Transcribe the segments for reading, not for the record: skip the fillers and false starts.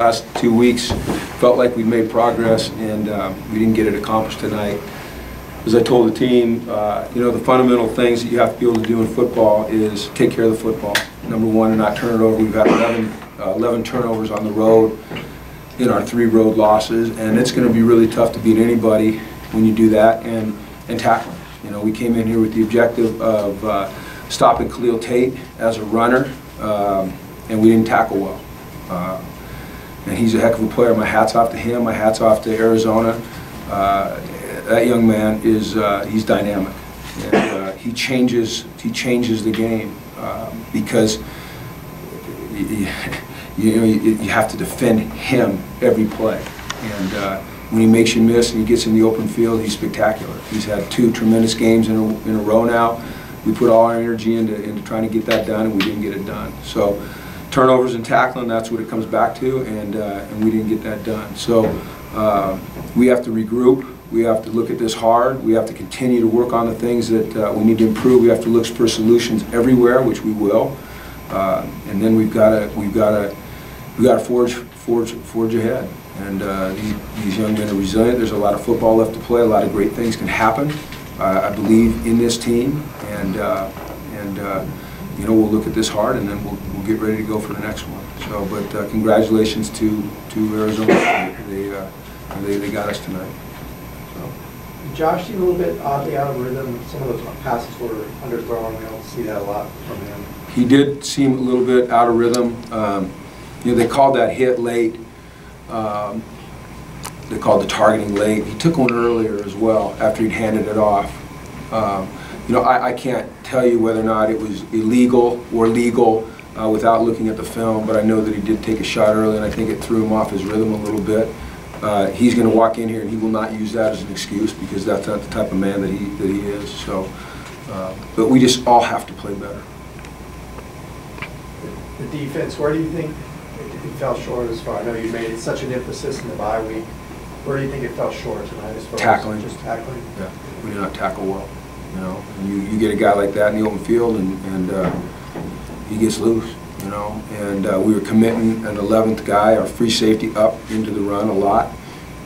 Last 2 weeks felt like we made progress, and we didn't get it accomplished tonight. As I told the team, the fundamental things that you have to be able to do in football is take care of the football. Number one, and not turn it over. We've had 11 turnovers on the road in our 3 road losses, and it's going to be really tough to beat anybody when you do that and tackle. We came in here with the objective of stopping Khalil Tate as a runner, and we didn't tackle well. And he's a heck of a player. My hat's off to him. My hat's off to Arizona. That young man he's dynamic, and he changes the game because you have to defend him every play. And when he makes you miss and he gets in the open field, he's spectacular. He's had 2 tremendous games in a row now. We put all our energy into trying to get that done, and we didn't get it done. So. Turnovers and tackling, that's what it comes back to, and we didn't get that done. So we have to regroup. We have to look at this hard. We have to continue to work on the things that we need to improve. We have to look for solutions everywhere, which we will. And then we've got to forge ahead. And these young men are resilient. There's a lot of football left to play. A lot of great things can happen. I believe in this team, and we'll look at this hard, and then we'll get ready to go for the next one. So, but congratulations to Arizona. They got us tonight. So. Josh seemed a little bit oddly out of rhythm. Some of the passes were underthrown. We don't see that a lot from him. He did seem a little bit out of rhythm. They called that hit late. They called the targeting late. He took one earlier as well after he'd handed it off. I can't tell you whether or not it was illegal or legal without looking at the film, but I know that he did take a shot early, and I think it threw him off his rhythm a little bit. He's going to walk in here, and he will not use that as an excuse, because that's not the type of man that he is. So, but we just all have to play better. The defense, where do you think it fell short as far? I know you made such an emphasis in the bye week. Where do you think it fell short tonight as far tackling. As just tackling? Yeah, we did not tackle well. You get a guy like that in the open field, and he gets loose, and we were committing an 11th guy, our free safety, up into the run a lot,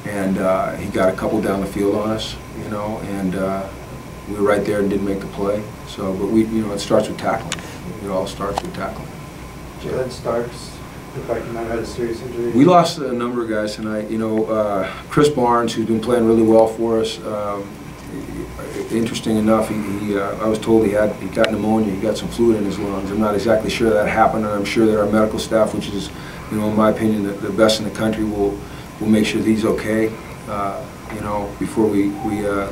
and he got a couple down the field on us, and we were right there and didn't make the play. So, but it starts with tackling. It all starts with tackling. Jalen Starks looked like he might have had a serious injury. We lost a number of guys tonight. Chris Barnes, who's been playing really well for us. Interesting enough, I was told he got pneumonia. He got some fluid in his lungs. I'm not exactly sure that happened, and I'm sure that our medical staff, which is, in my opinion, the best in the country, will make sure that he's okay. Before we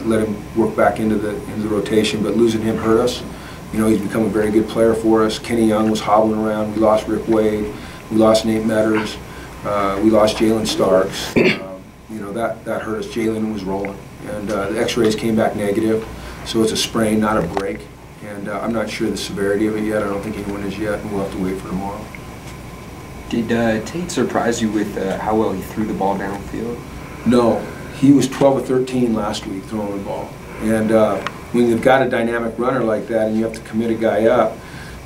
let him work back into the rotation. But losing him hurt us. He's become a very good player for us. Kenny Young was hobbling around. We lost Rick Wade. We lost Nate Metters. We lost Jalen Starks. That hurt us. Jalen was rolling. And the x-rays came back negative, so it's a sprain, not a break. And I'm not sure the severity of it yet. I don't think anyone is yet, and we'll have to wait for tomorrow. Did Tate surprise you with how well he threw the ball downfield? No. He was 12 or 13 last week throwing the ball. And when you've got a dynamic runner like that and you have to commit a guy up,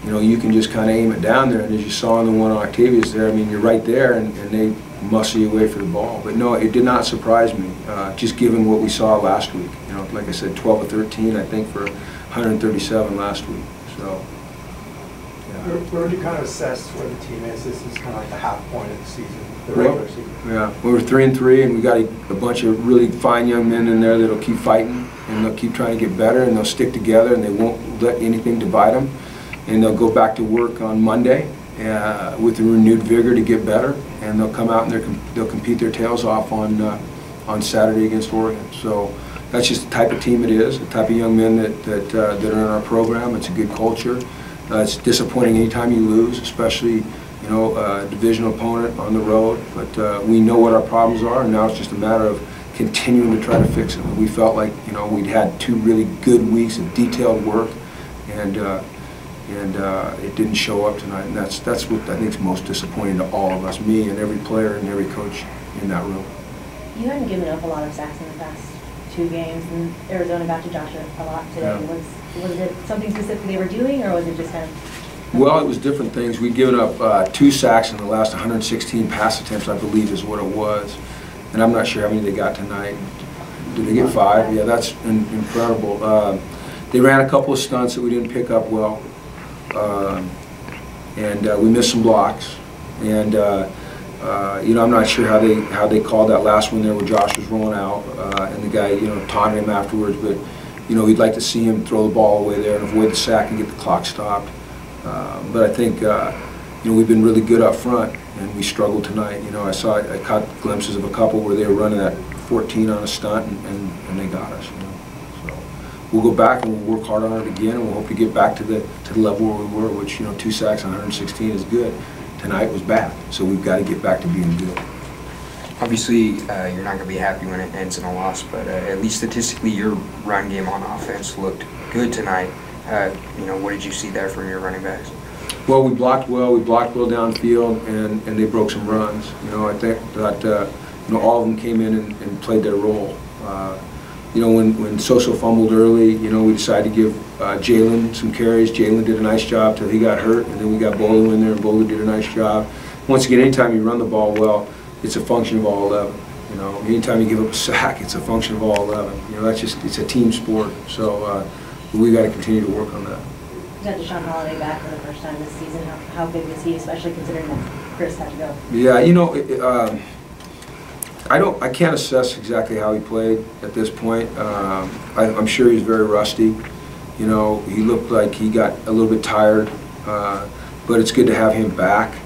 you can just kind of aim it down there. And as you saw in the one on Octavius there, you're right there, and they muscle you away for the ball. But no, it did not surprise me, just given what we saw last week. Like I said, 12 or 13, I think, for 137 last week. So, yeah. Where would you kind of assess where the team is? This is kind of like the half point of the season, the regular season. Yeah, we were 3-3, and we got a bunch of really fine young men in there that'll keep fighting, and they'll keep trying to get better, and they'll stick together, and they won't let anything divide them. And they'll go back to work on Monday with a renewed vigor to get better, and they'll come out and they'll compete their tails off on Saturday against Oregon. So that's just the type of team it is, the type of young men that are in our program. It's a good culture. It's disappointing anytime you lose, especially a divisional opponent on the road. But we know what our problems are, and now it's just a matter of continuing to try to fix them. And we felt like we'd had 2 really good weeks of detailed work, and it didn't show up tonight, and that's what I think is most disappointing to all of us, me and every player and every coach in that room. You hadn't given up a lot of sacks in the past 2 games, and Arizona got to Josh a lot today. Yeah. Was it something specific they were doing, or was it just kind of Well, it was different things. We'd given up 2 sacks in the last 116 pass attempts, I believe is what it was. And I'm not sure how many they got tonight. Did they get 5? Yeah, that's incredible. They ran a couple of stunts that we didn't pick up well. And we missed some blocks. And you know, I'm not sure how they called that last one there where Josh was rolling out and the guy, you know, taunted him afterwards. But you know, we'd like to see him throw the ball away there and avoid the sack and get the clock stopped. But I think you know, we've been really good up front, and we struggled tonight. You know, I caught glimpses of a couple where they were running that 14 on a stunt, and they got us. You know, so we'll go back and we'll work hard on it again, and we'll hope to get back to the level where we were, which, you know, 2 sacks on 116 is good. Tonight was bad, so we've got to get back to being good. Obviously, you're not going to be happy when it ends in a loss, but at least statistically, your run game on offense looked good tonight. You know, what did you see there from your running backs? Well, we blocked well downfield, and they broke some runs. You know, I think that you know, all of them came in and played their role. You know, when Soso fumbled early, you know, we decided to give Jalen some carries. Jalen did a nice job till he got hurt, and then we got Bolo in there, and Bolo did a nice job. Once again, anytime you run the ball well, it's a function of all 11. You know, anytime you give up a sack, it's a function of all 11. You know, that's just, it's a team sport. So we got to continue to work on that. You got Deshaun Holiday back for the first time this season. How big was he, especially considering that Chris had to go? Yeah, you know, I can't assess exactly how he played at this point. I'm sure he's very rusty. You know, he looked like he got a little bit tired, but it's good to have him back.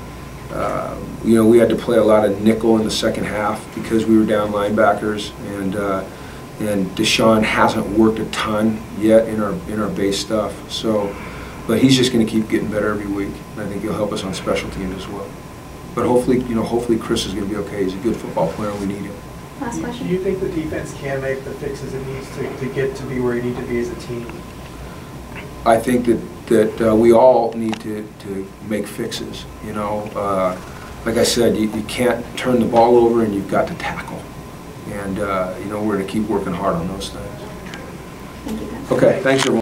You know, we had to play a lot of nickel in the second half because we were down linebackers, and Deshaun hasn't worked a ton yet in our base stuff. So, but he's just going to keep getting better every week. And I think he'll help us on special teams as well. But hopefully, you know, hopefully Chris is going to be okay. He's a good football player, and we need him. Last question. Do you think the defense can make the fixes it needs to get to be where you need to be as a team? I think that we all need to make fixes. You know, like I said, you can't turn the ball over, and you've got to tackle. And you know, we're going to keep working hard on those things. Thank you, guys. Okay, thanks everyone.